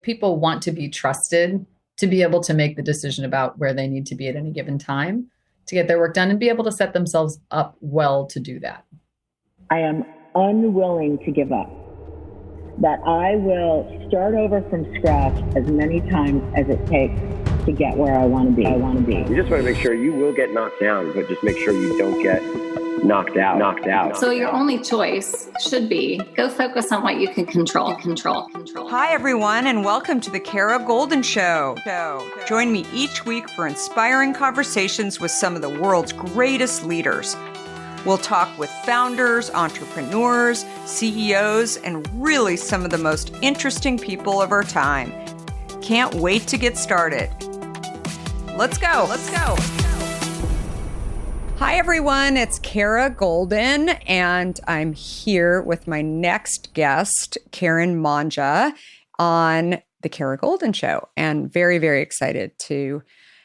People want to be trusted to be able to make the decision about where they need to be at any given time to get their work done and be able to set themselves up well to do that. I am unwilling to give up. That I will start over from scratch as many times as it takes to get where I want to be. You just want to make sure you will get knocked down, but just make sure you don't get knocked out. So your only choice should be go focus on what you can control. Hi, everyone, and welcome to the Kara Golden Show. Join me each week for inspiring conversations with some of the world's greatest leaders. We'll talk with founders, entrepreneurs, CEOs, and really some of the most interesting people of our time. Can't wait to get started. Let's go. Hi, everyone. It's Kara Golden, and I'm here with my next guest, Karen Mangia, on the Kara Golden Show, and very, very excited to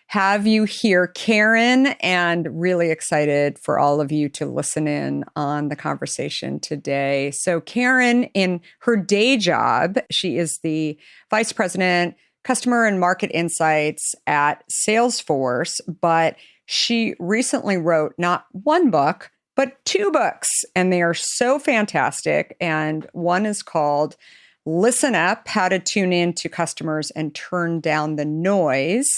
have you here, Karen, and really excited for all of you to listen in on the conversation today. So Karen, in her day job, she is the Vice President, Customer and Market Insights at Salesforce, but she recently wrote not one book, but two books, and they are so fantastic. And one is called Listen Up, How to Tune In to Customers and Turn Down the Noise.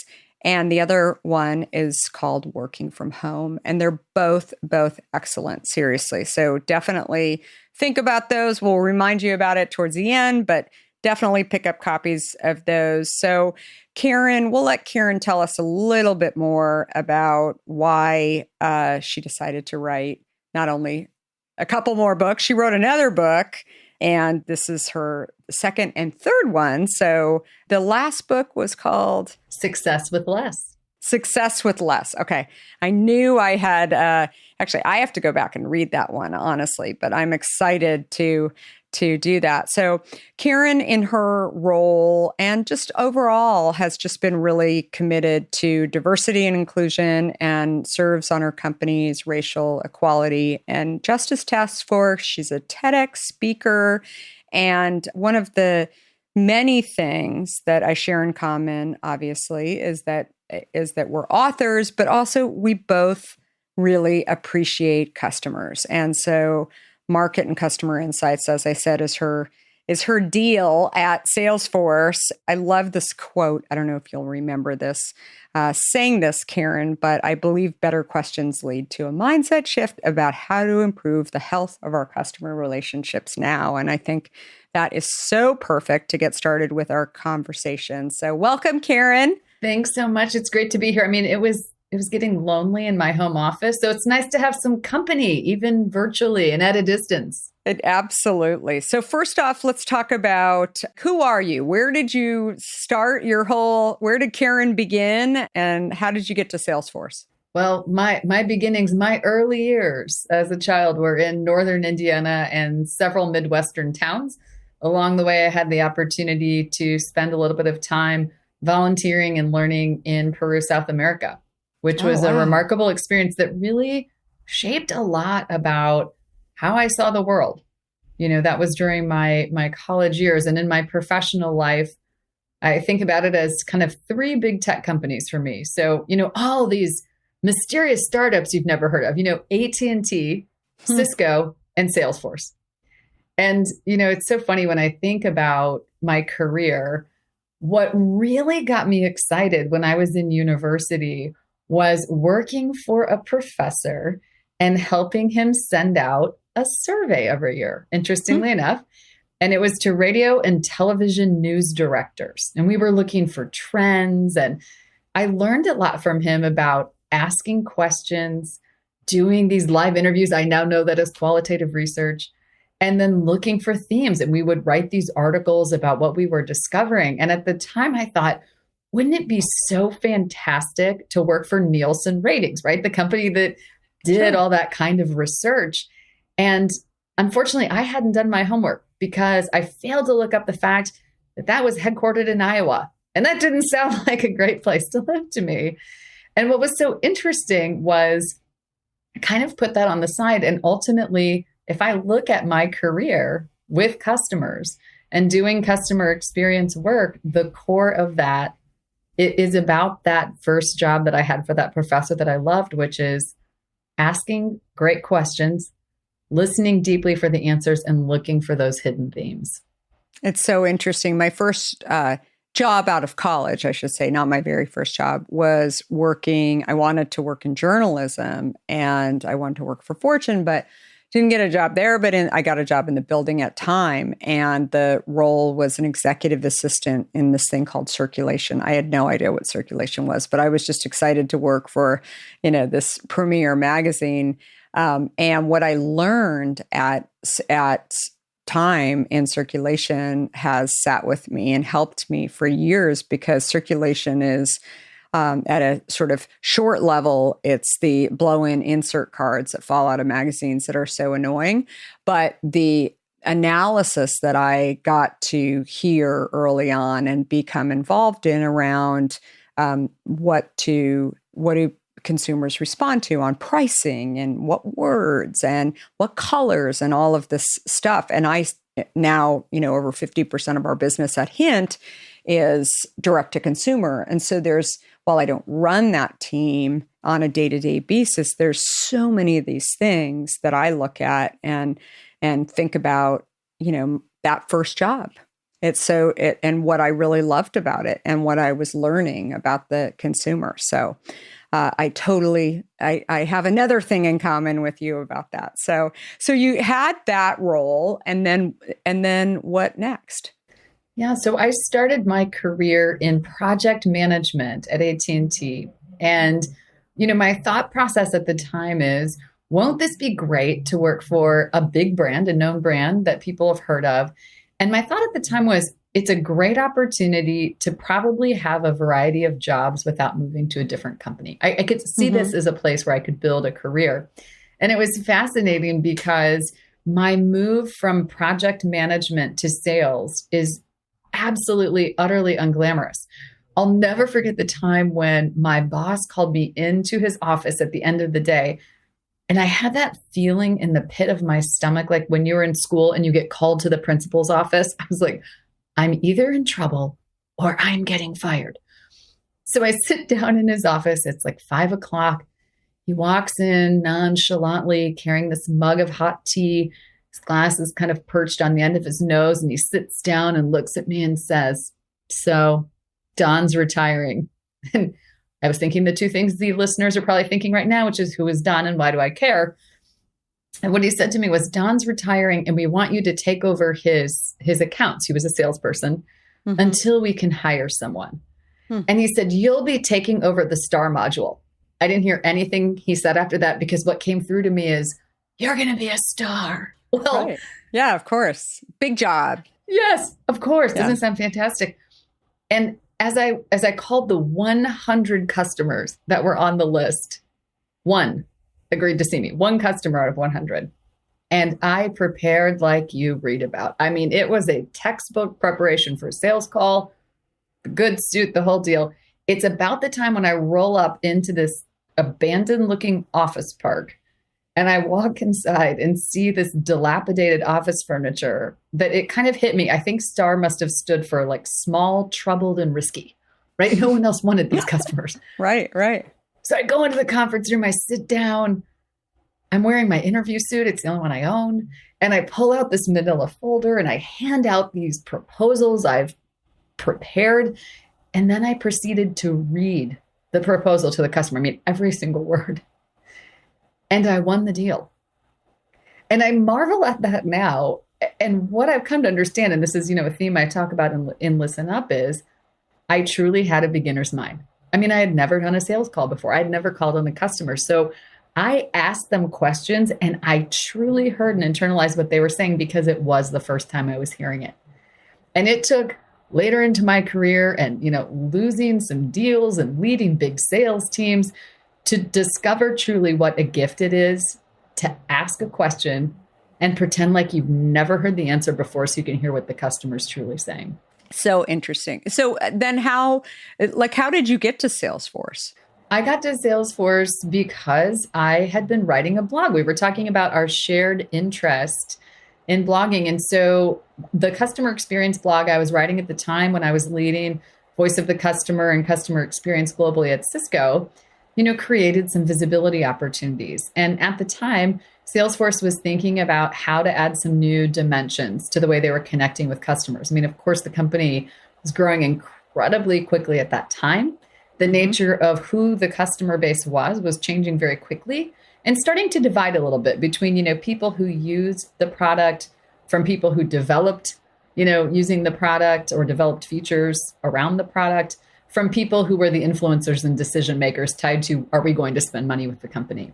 And the other one is called Working from Home. And they're both excellent, seriously. So definitely think about those. We'll remind you about it towards the end, but definitely pick up copies of those. So Karen, we'll let Karen tell us a little bit more about why she decided to write not only a couple more books, she wrote another book, and this is her second and third one. So the last book was called Success with Less. Success with Less. Okay. I knew I had, actually, I have to go back and read that one, honestly, but I'm excited to do that. So Karen, in her role and just overall, has just been really committed to diversity and inclusion and serves on her company's racial equality and justice task force. She's a TEDx speaker. And one of the many things that I share in common, obviously, is that we're authors, but also we both really appreciate customers. And so market and customer insights, as I said, is her deal at Salesforce. I love this quote. I don't know if you'll remember this, saying this, Karen, but I believe better questions lead to a mindset shift about how to improve the health of our customer relationships now. And I think that is so perfect to get started with our conversation. So welcome, Karen. Thanks so much. It's great to be here. I mean, it was getting lonely in my home office. So it's nice to have some company, even virtually and at a distance. Absolutely. So first off, let's talk about who are you? Where did you start where did Karen begin? And how did you get to Salesforce? Well, my beginnings, my early years as a child were in northern Indiana and several Midwestern towns. Along the way, I had the opportunity to spend a little bit of time volunteering and learning in Peru, South America, which was a remarkable experience that really shaped a lot about how I saw the world. You know, that was during my college years. And in my professional life, I think about it as kind of three big tech companies for me. So, you know, all these mysterious startups you've never heard of, you know, AT&T, Cisco, and Salesforce. And, you know, it's so funny when I think about my career, what really got me excited when I was in university was working for a professor and helping him send out a survey every year, interestingly enough. And it was to radio and television news directors. And we were looking for trends. And I learned a lot from him about asking questions, doing these live interviews. I now know that as qualitative research, and then looking for themes. And we would write these articles about what we were discovering. And at the time I thought, wouldn't it be so fantastic to work for Nielsen Ratings, right? The company that did all that kind of research. And unfortunately, I hadn't done my homework because I failed to look up the fact that that was headquartered in Iowa. And that didn't sound like a great place to live to me. And what was so interesting was I kind of put that on the side. And ultimately, if I look at my career with customers, And doing customer experience work, the core of that, it is about that first job that I had for that professor that I loved, which is asking great questions, listening deeply for the answers, and looking for those hidden themes. It's so interesting. My first job out of college, I should say, not my very first job, was working. I wanted to work in journalism and I wanted to work for Fortune, but didn't get a job there. But I got a job in the building at Time, and the role was an executive assistant in this thing called Circulation. I had no idea what Circulation was, but I was just excited to work for, this premier magazine. And what I learned at Time in Circulation has sat with me and helped me for years, because Circulation is at a sort of short level, it's the blow-in insert cards that fall out of magazines that are so annoying. But the analysis that I got to hear early on and become involved in around what do consumers respond to on pricing and what words and what colors and all of this stuff. And I now, over 50% of our business at Hint is direct to consumer. And so while I don't run that team on a day-to-day basis, there's so many of these things that I look at and think about, that first job. And what I really loved about it and what I was learning about the consumer. So I have another thing in common with you about that. So you had that role, and then what next? Yeah, so I started my career in project management at AT&T. And, my thought process at the time is, won't this be great to work for a big brand, a known brand that people have heard of? And my thought at the time was, it's a great opportunity to probably have a variety of jobs without moving to a different company. I could see this as a place where I could build a career. And it was fascinating because my move from project management to sales is absolutely, utterly unglamorous. I'll never forget the time when my boss called me into his office at the end of the day. And I had that feeling in the pit of my stomach, like when you're in school and you get called to the principal's office. I was like, I'm either in trouble or I'm getting fired. So I sit down in his office. It's like 5:00. He walks in nonchalantly carrying this mug of hot tea. His glass is kind of perched on the end of his nose, and he sits down and looks at me and says, "So, Don's retiring." And I was thinking the two things the listeners are probably thinking right now, which is, who is Don and why do I care? And what he said to me was, Don's retiring and we want you to take over his accounts. He was a salesperson until we can hire someone. And he said, you'll be taking over the star module. I didn't hear anything he said after that, because what came through to me is, you're going to be a star. Well, right. Yeah, of course. Big job. Yes, of course. Yeah. Doesn't sound fantastic? And as I called the 100 customers that were on the list, one agreed to see me, one customer out of 100. And I prepared like you read about. I mean, it was a textbook preparation for a sales call, the good suit, the whole deal. It's about the time when I roll up into this abandoned looking office park and I walk inside and see this dilapidated office furniture that it kind of hit me. I think STAR must have stood for like small, troubled, and risky, right? No one else wanted these customers. Right. So I go into the conference room, I sit down, I'm wearing my interview suit. It's the only one I own. And I pull out this manila folder and I hand out these proposals I've prepared. And then I proceeded to read the proposal to the customer. I mean, every single word. And I won the deal. And I marvel at that now. And what I've come to understand, and this is, a theme I talk about in Listen Up, is I truly had a beginner's mind. I mean, I had never done a sales call before. I'd never called on the customer. So I asked them questions and I truly heard and internalized what they were saying, because it was the first time I was hearing it. And it took later into my career and, losing some deals and leading big sales teams to discover truly what a gift it is to ask a question and pretend like you've never heard the answer before, so you can hear what the customer's truly saying. So interesting. So then how did you get to Salesforce? I got to Salesforce because I had been writing a blog. We were talking about our shared interest in blogging. And so the customer experience blog I was writing at the time when I was leading voice of the customer and customer experience globally at Cisco, created some visibility opportunities. And at the time, Salesforce was thinking about how to add some new dimensions to the way they were connecting with customers. I mean, of course, the company was growing incredibly quickly at that time. The nature of who the customer base was changing very quickly and starting to divide a little bit between, people who used the product from people who developed, using the product or developed features around the product from people who were the influencers and decision makers tied to, are we going to spend money with the company?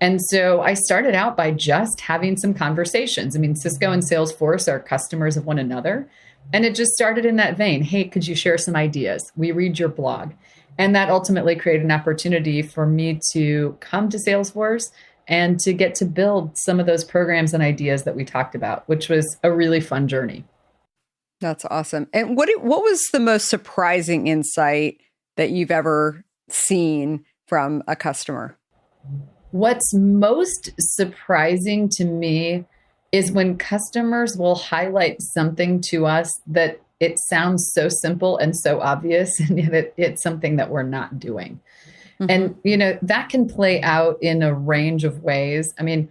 And so I started out by just having some conversations. I mean, Cisco and Salesforce are customers of one another. And it just started in that vein. Hey, could you share some ideas? We read your blog. And that ultimately created an opportunity for me to come to Salesforce and to get to build some of those programs and ideas that we talked about, which was a really fun journey. That's awesome. And what was the most surprising insight that you've ever seen from a customer? What's most surprising to me is when customers will highlight something to us that it sounds so simple and so obvious, and yet it's something that we're not doing. And, that can play out in a range of ways. I mean,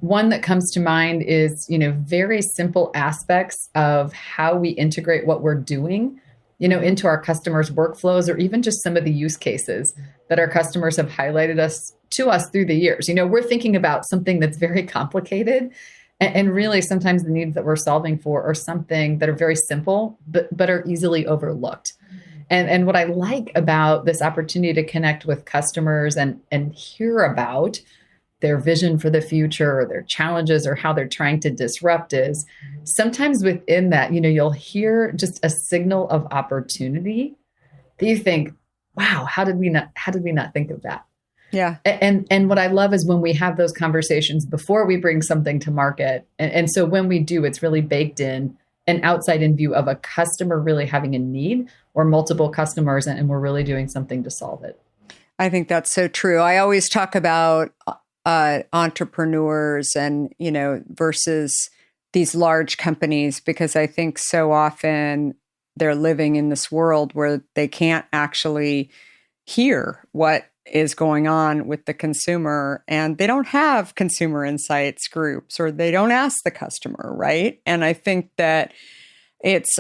one that comes to mind is, very simple aspects of how we integrate what we're doing, into our customers' workflows, or even just some of the use cases that our customers have highlighted to us through the years. We're thinking about something that's very complicated. And really, sometimes the needs that we're solving for are something that are very simple, but are easily overlooked. And what I like about this opportunity to connect with customers and hear about their vision for the future or their challenges or how they're trying to disrupt is sometimes within that, you'll hear just a signal of opportunity that you think, wow, how did we not think of that? Yeah. And what I love is when we have those conversations before we bring something to market. And so when we do, it's really baked in an outside in view of a customer really having a need or multiple customers, and we're really doing something to solve it. I think that's so true. I always talk about entrepreneurs and, versus these large companies, because I think so often they're living in this world where they can't actually hear what is going on with the consumer, and they don't have consumer insights groups, or they don't ask the customer, right? And I think that it's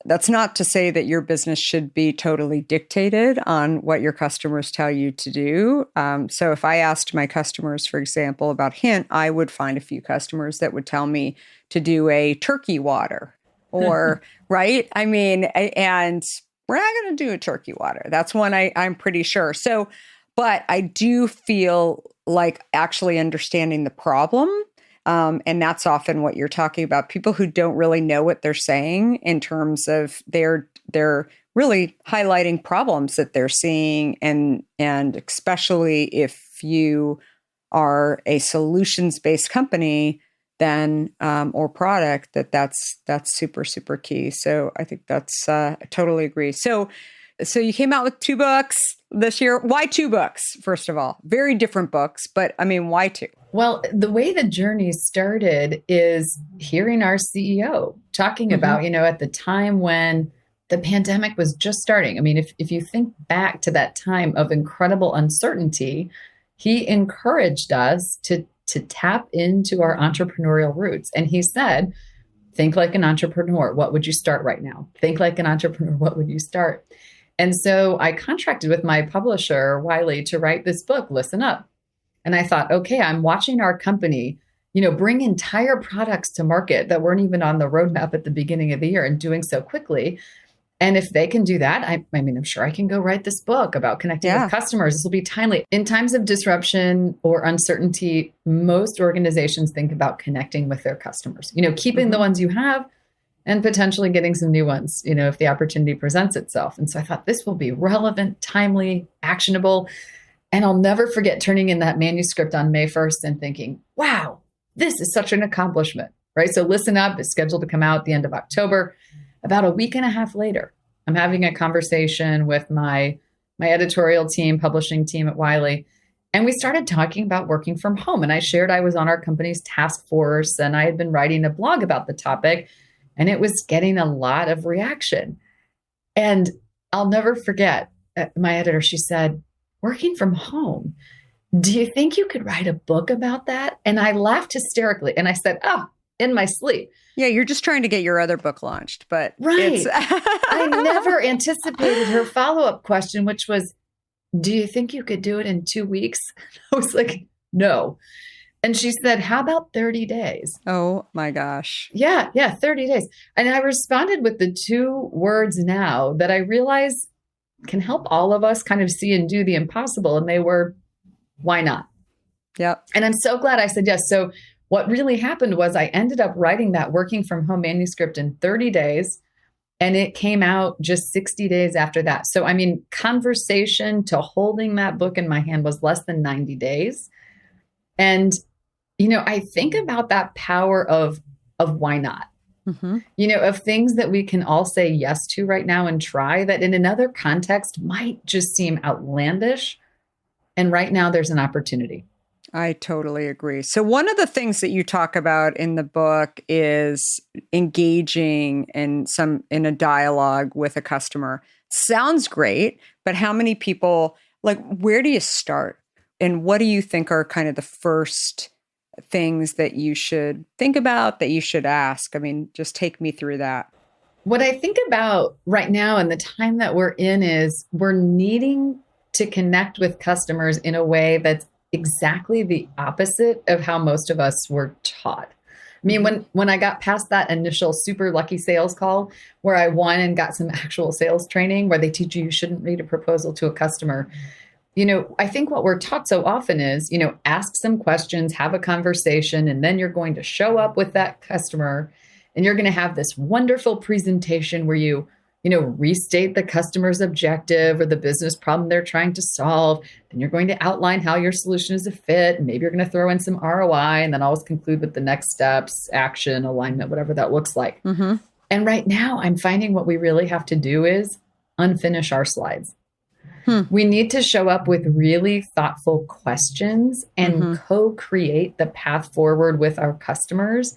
that's not to say that your business should be totally dictated on what your customers tell you to do. So if I asked my customers, for example, about Hint, I would find a few customers that would tell me to do a turkey water or, right? I mean, and we're not going to do a turkey water. That's one I'm pretty sure. So, but I do feel like actually understanding the problem. And that's often what you're talking about. People who don't really know what they're saying in terms of they're really highlighting problems that they're seeing. And especially if you are a solutions-based company, then or product, that's super, super key. So I think that's I totally agree. So you came out with 2 books this year. Why 2 books, first of all? Very different books, but I mean, why 2? Well, the way the journey started is hearing our CEO talking about, at the time when the pandemic was just starting. I mean, if you think back to that time of incredible uncertainty, he encouraged us to tap into our entrepreneurial roots. And he said, think like an entrepreneur. What would you start right now? Think like an entrepreneur. What would you start? And so I contracted with my publisher, Wiley, to write this book, Listen Up. And I thought, okay, I'm watching our company, bring entire products to market that weren't even on the roadmap at the beginning of the year and doing so quickly. And if they can do that, I mean, I'm sure I can go write this book about connecting with customers. This will be timely. In times of disruption or uncertainty, most organizations think about connecting with their customers, keeping the ones you have and potentially getting some new ones, if the opportunity presents itself. And so I thought this will be relevant, timely, actionable. And I'll never forget turning in that manuscript on May 1st and thinking, wow, this is such an accomplishment, right? So Listen Up is scheduled to come out at the end of October. About a week and a half later, I'm having a conversation with my editorial team, publishing team at Wiley. And we started talking about working from home. And I shared I was on our company's task force and I had been writing a blog about the topic, and it was getting a lot of reaction. And I'll never forget my editor, she said, working from home, do you think you could write a book about that? And I laughed hysterically. And I said, oh, in my sleep. Yeah, you're just trying to get your other book launched, but right. I never anticipated her follow-up question, which was, do you think you could do it in 2 weeks? I was like, no. And she said, how about 30 days? Oh my gosh. Yeah, 30 days. And I responded with the 2 words now that I realize can help all of us kind of see and do the impossible. And they were, why not? Yep. And I'm so glad I said yes. So what really happened was I ended up writing that working from home manuscript in 30 days. And it came out just 60 days after that. So, I mean, conversation to holding that book in my hand was less than 90 days. And, I think about that power of why not, of things that we can all say yes to right now and try that in another context might just seem outlandish. And right now there's an opportunity. I totally agree. So one of the things that you talk about in the book is engaging in a dialogue with a customer. Sounds great, but how many people, where do you start? And what do you think are kind of the first things that you should think about, that you should ask? I mean, just take me through that. What I think about right now and the time that we're in is we're needing to connect with customers in a way that's exactly the opposite of how most of us were taught. I mean, when I got past that initial super lucky sales call where I won and got some actual sales training where they teach you shouldn't read a proposal to a customer, I think what we're taught so often is, ask some questions, have a conversation, and then you're going to show up with that customer and you're going to have this wonderful presentation where you restate the customer's objective or the business problem they're trying to solve. Then you're going to outline how your solution is a fit. And maybe you're going to throw in some ROI and then always conclude with the next steps, action, alignment, whatever that looks like. Mm-hmm. And right now I'm finding what we really have to do is unfinish our slides. We need to show up with really thoughtful questions and co-create the path forward with our customers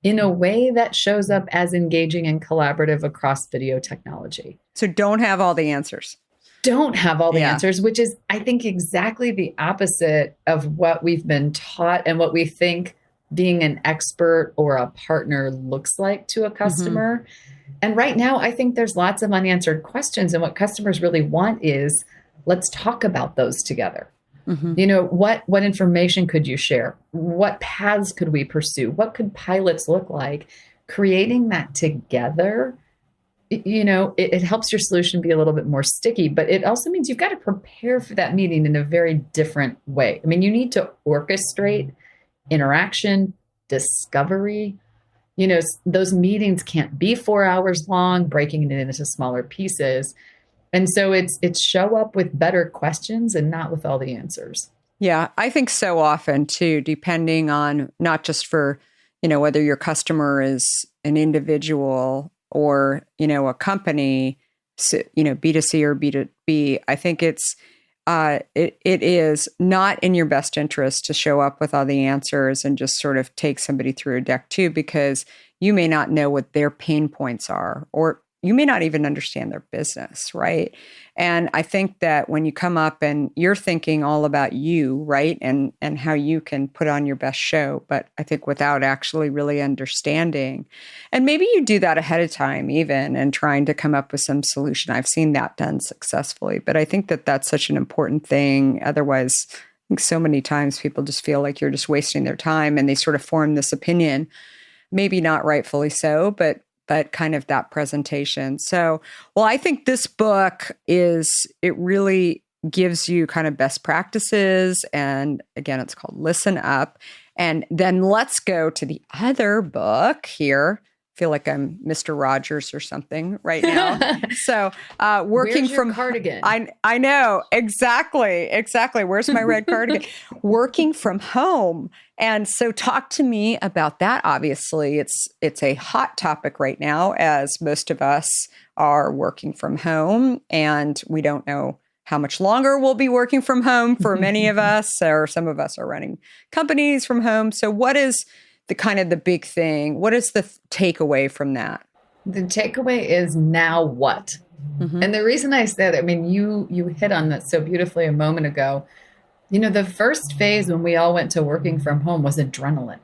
in a way that shows up as engaging and collaborative across video technology. So don't have all the answers. Don't have all the answers, which is, I think, exactly the opposite of what we've been taught and what we think being an expert or a partner looks like to a customer. And right now, I think there's lots of unanswered questions. And what customers really want is, let's talk about those together. What information could you share? What paths could we pursue? What could pilots look like? Creating that together, it helps your solution be a little bit more sticky, but it also means you've got to prepare for that meeting in a very different way. I mean, you need to orchestrate interaction, discovery. Those meetings can't be 4 hours long, breaking it into smaller pieces. And so it's show up with better questions and not with all the answers. Yeah, I think so often too, depending on not just for, whether your customer is an individual or, a company, B2C or B2B, I think it is not in your best interest to show up with all the answers and just sort of take somebody through a deck too, because you may not know what their pain points are, or you may not even understand their business, right? And I think that when you come up and you're thinking all about you, right, and how you can put on your best show, but I think without actually really understanding, and maybe you do that ahead of time even and trying to come up with some solution. I've seen that done successfully, but I think that that's such an important thing. Otherwise, I think so many times people just feel like you're just wasting their time and they sort of form this opinion, maybe not rightfully so, but kind of that presentation. So, well, I think this book it really gives you kind of best practices. And again, it's called Listen Up. And then let's go to the other book here. I feel like I'm Mr. Rogers or something right now. So working Where's your from cardigan. I know, exactly. Where's my red cardigan? Working from home. And so talk to me about that. Obviously, it's a hot topic right now as most of us are working from home and we don't know how much longer we'll be working from home for many of us, or some of us are running companies from home. So what is the kind of the big thing? What is the takeaway from that? The takeaway is now what? And the reason I say that, I mean, you hit on that so beautifully a moment ago. The first phase when we all went to working from home was adrenaline.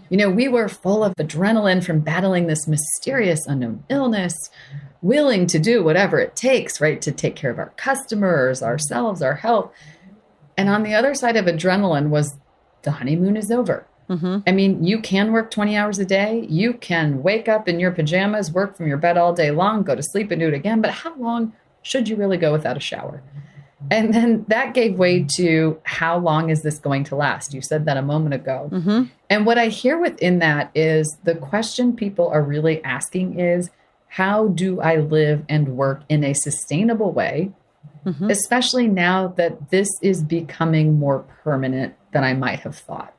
We were full of adrenaline from battling this mysterious unknown illness, willing to do whatever it takes, right, to take care of our customers, ourselves, our health. And on the other side of adrenaline was the honeymoon is over. I mean, you can work 20 hours a day. You can wake up in your pajamas, work from your bed all day long, go to sleep and do it again. But how long should you really go without a shower? And then that gave way to how long is this going to last? You said that a moment ago. And what I hear within that is the question people are really asking is, how do I live and work in a sustainable way, especially now that this is becoming more permanent than I might have thought?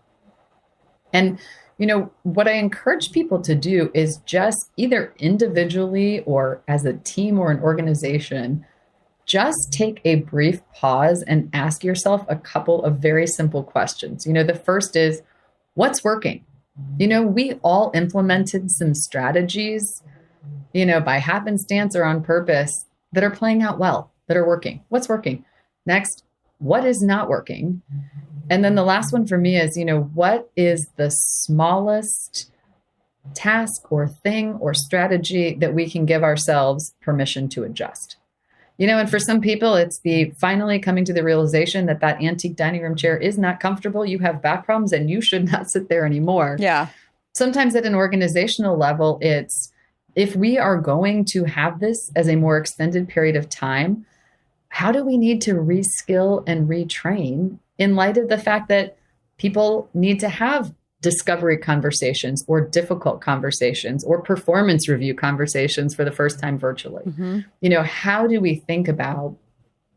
And, what I encourage people to do is just either individually or as a team or an organization, just take a brief pause and ask yourself a couple of very simple questions. The first is, what's working? We all implemented some strategies, by happenstance or on purpose that are playing out well, that are working. What's working? Next, what is not working? And then the last one for me is, what is the smallest task or thing or strategy that we can give ourselves permission to adjust? And for some people, it's the finally coming to the realization that that antique dining room chair is not comfortable. You have back problems and you should not sit there anymore. Yeah. Sometimes at an organizational level, it's if we are going to have this as a more extended period of time, how do we need to reskill and retrain in light of the fact that people need to have discovery conversations or difficult conversations or performance review conversations for the first time virtually? How do we think about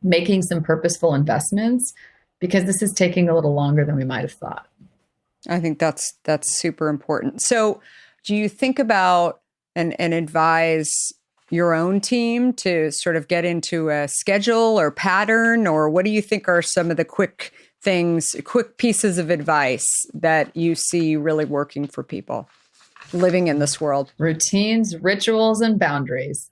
making some purposeful investments? Because this is taking a little longer than we might have thought. I think that's super important. So do you think about and advise your own team to sort of get into a schedule or pattern, or what do you think are some of the quick pieces of advice that you see really working for people living in this world? Routines, rituals, and boundaries.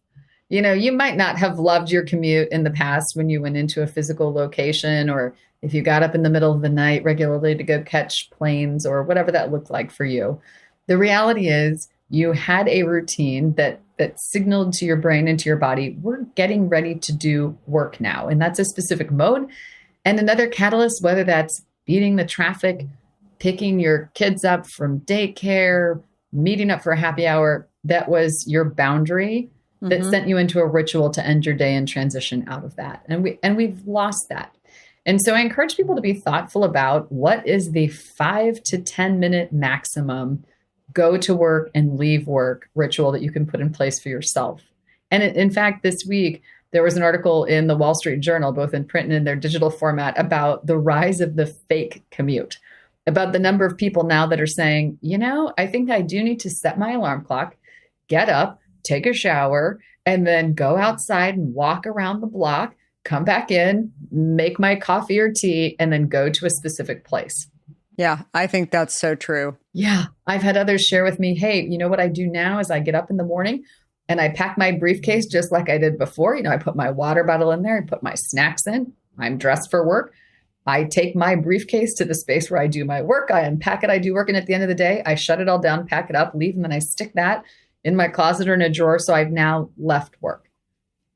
You might not have loved your commute in the past when you went into a physical location, or if you got up in the middle of the night regularly to go catch planes or whatever that looked like for you. The reality is you had a routine that signaled to your brain and to your body, we're getting ready to do work now. And that's a specific mode. And another catalyst, whether that's beating the traffic, picking your kids up from daycare, meeting up for a happy hour, that was your boundary that sent you into a ritual to end your day and transition out of that. And we've lost that. And so I encourage people to be thoughtful about what is the 5 to 10 minute maximum go to work and leave work ritual that you can put in place for yourself. And in fact, this week, there was an article in the Wall Street Journal, both in print and in their digital format, about the rise of the fake commute, about the number of people now that are saying, I think I do need to set my alarm clock, get up, take a shower, and then go outside and walk around the block, come back in, make my coffee or tea, and then go to a specific place. Yeah, I think that's so true. Yeah. I've had others share with me, hey, what I do now is I get up in the morning and I pack my briefcase just like I did before. I put my water bottle in there, I put my snacks in, I'm dressed for work. I take my briefcase to the space where I do my work. I unpack it, I do work. And at the end of the day, I shut it all down, pack it up, leave, and then I stick that in my closet or in a drawer. So I've now left work.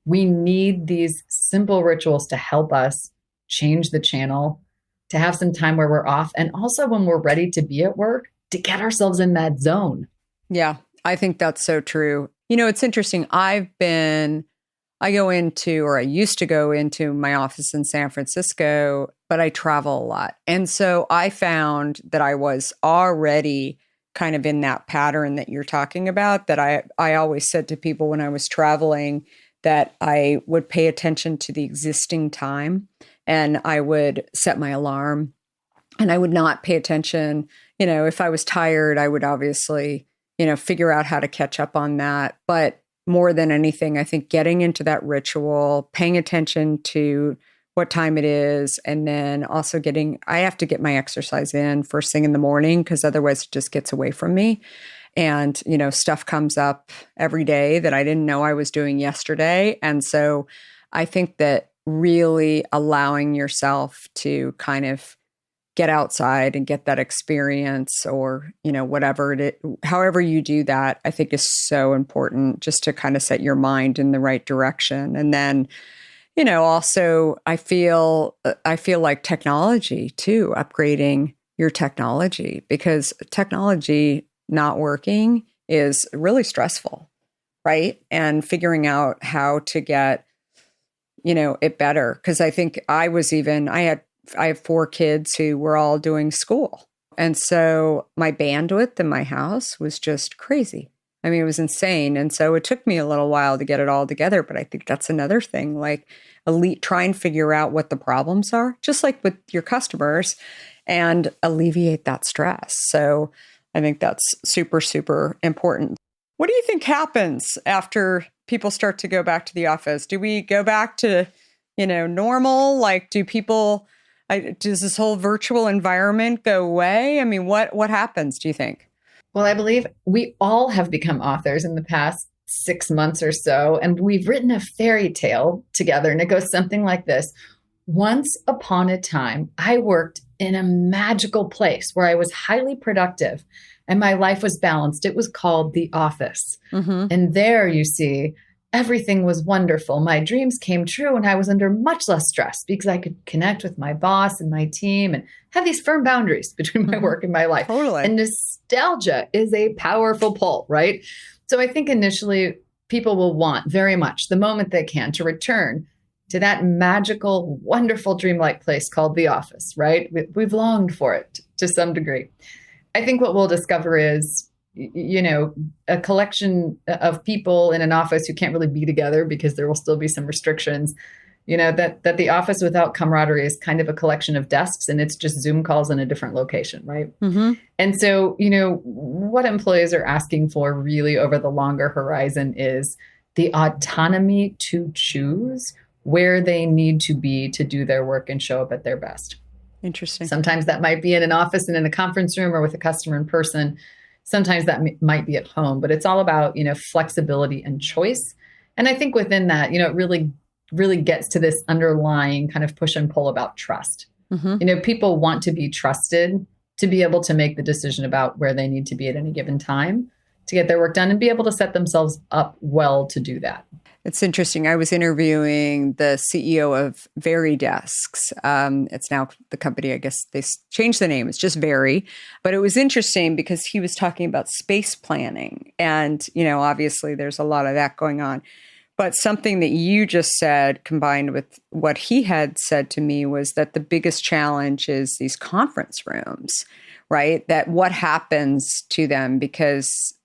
We need these simple rituals to help us change the channel, to have some time where we're off. And also when we're ready to be at work, to get ourselves in that zone. Yeah, I think that's so true. It's interesting. I used to go into my office in San Francisco, but I travel a lot. And so I found that I was already kind of in that pattern that you're talking about, that I always said to people when I was traveling that I would pay attention to the existing time and I would set my alarm and I would not pay attention. If I was tired, I would obviously, figure out how to catch up on that. But more than anything, I think getting into that ritual, paying attention to what time it is. And then also I have to get my exercise in first thing in the morning because otherwise it just gets away from me. And, stuff comes up every day that I didn't know I was doing yesterday. And so I think that really allowing yourself to kind of get outside and get that experience or, however you do that, I think is so important just to kind of set your mind in the right direction. And then, also I feel like technology too, upgrading your technology, because technology not working is really stressful, right? And figuring out how to get, it better. Because I think I have 4 kids who were all doing school. And so my bandwidth in my house was just crazy. I mean, it was insane. And so it took me a little while to get it all together. But I think that's another thing, like try and figure out what the problems are, just like with your customers, and alleviate that stress. So I think that's super, super important. What do you think happens after people start to go back to the office? Do we go back to, normal? Like, does this whole virtual environment go away? I mean, what happens, do you think? Well, I believe we all have become authors in the past 6 months or so, and we've written a fairy tale together, and it goes something like this. Once upon a time, I worked in a magical place where I was highly productive and my life was balanced. It was called the office. Mm-hmm. And there, you see, everything was wonderful. My dreams came true and I was under much less stress because I could connect with my boss and my team and have these firm boundaries between my work and my life. Totally. And nostalgia is a powerful pull, right? So I think initially people will want very much the moment they can to return to that magical, wonderful, dreamlike place called the office, right? We've longed for it to some degree. I think what we'll discover is, a collection of people in an office who can't really be together because there will still be some restrictions, that the office without camaraderie is kind of a collection of desks and it's just Zoom calls in a different location, right? Mm-hmm. And so, what employees are asking for really over the longer horizon is the autonomy to choose where they need to be to do their work and show up at their best. Interesting. Sometimes that might be in an office and in a conference room or with a customer in person. Sometimes that might be at home, but it's all about, flexibility and choice. And I think within that, it really, really gets to this underlying kind of push and pull about trust. Mm-hmm. People want to be trusted to be able to make the decision about where they need to be at any given time to get their work done and be able to set themselves up well to do that. It's interesting. I was interviewing the CEO of Veridesks. It's now the company, I guess they changed the name. It's just Very. But it was interesting because he was talking about space planning. And, obviously there's a lot of that going on. But something that you just said combined with what he had said to me was that the biggest challenge is these conference rooms, right? That what happens to them because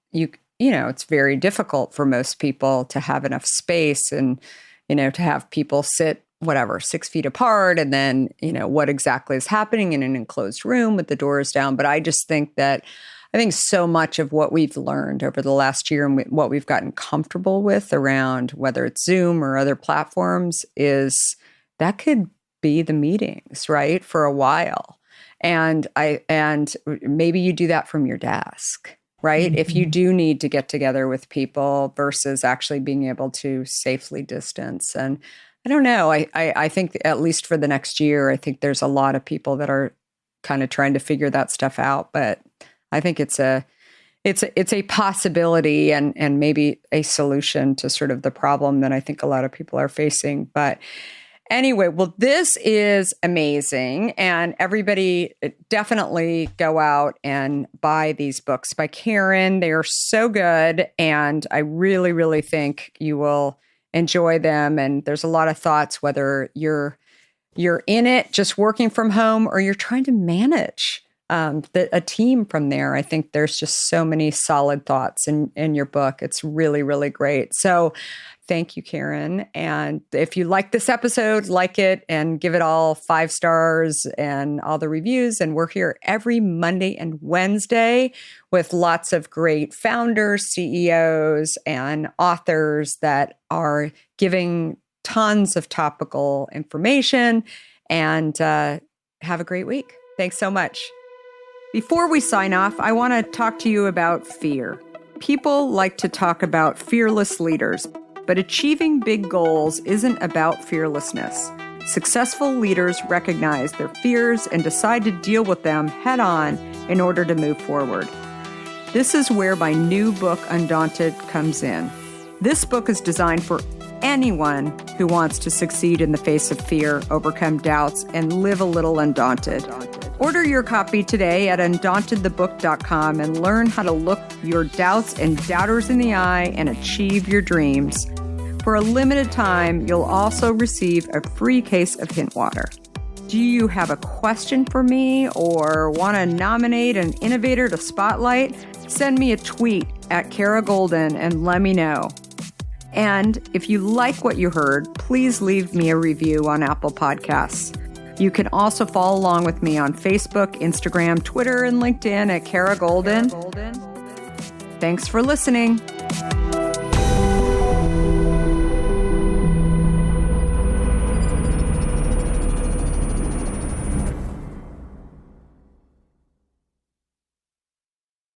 it's very difficult for most people to have enough space and, to have people sit, 6 feet apart. And then, what exactly is happening in an enclosed room with the doors down. But I just think so much of what we've learned over the last year and what we've gotten comfortable with around whether it's Zoom or other platforms is that could be the meetings, right? For a while. And maybe you do that from your desk. Right? Mm-hmm. If you do need to get together with people versus actually being able to safely distance. And I don't know, I think at least for the next year, I think there's a lot of people that are kind of trying to figure that stuff out. But I think it's a possibility and maybe a solution to sort of the problem that I think a lot of people are facing. But anyway, well, this is amazing. And everybody definitely go out and buy these books by Karen. They are so good. And I really, really think you will enjoy them. And there's a lot of thoughts, whether you're in it, just working from home, or you're trying to manage a team from there. I think there's just so many solid thoughts in your book. It's really, really great. So thank you, Karen. And if you like this episode, like it and give it all 5 stars and all the reviews. And we're here every Monday and Wednesday with lots of great founders, CEOs, and authors that are giving tons of topical information, and have a great week. Thanks so much. Before we sign off, I want to talk to you about fear. People like to talk about fearless leaders, but achieving big goals isn't about fearlessness. Successful leaders recognize their fears and decide to deal with them head on in order to move forward. This is where my new book, Undaunted, comes in. This book is designed for anyone who wants to succeed in the face of fear, overcome doubts, and live a little undaunted. Order your copy today at undauntedthebook.com and learn how to look your doubts and doubters in the eye and achieve your dreams. For a limited time, you'll also receive a free case of hint water. Do you have a question for me or want to nominate an innovator to spotlight? Send me a tweet at Kara Golden and let me know. And if you like what you heard, please leave me a review on Apple Podcasts. You can also follow along with me on Facebook, Instagram, Twitter, and LinkedIn at Kara Golden. Thanks for listening.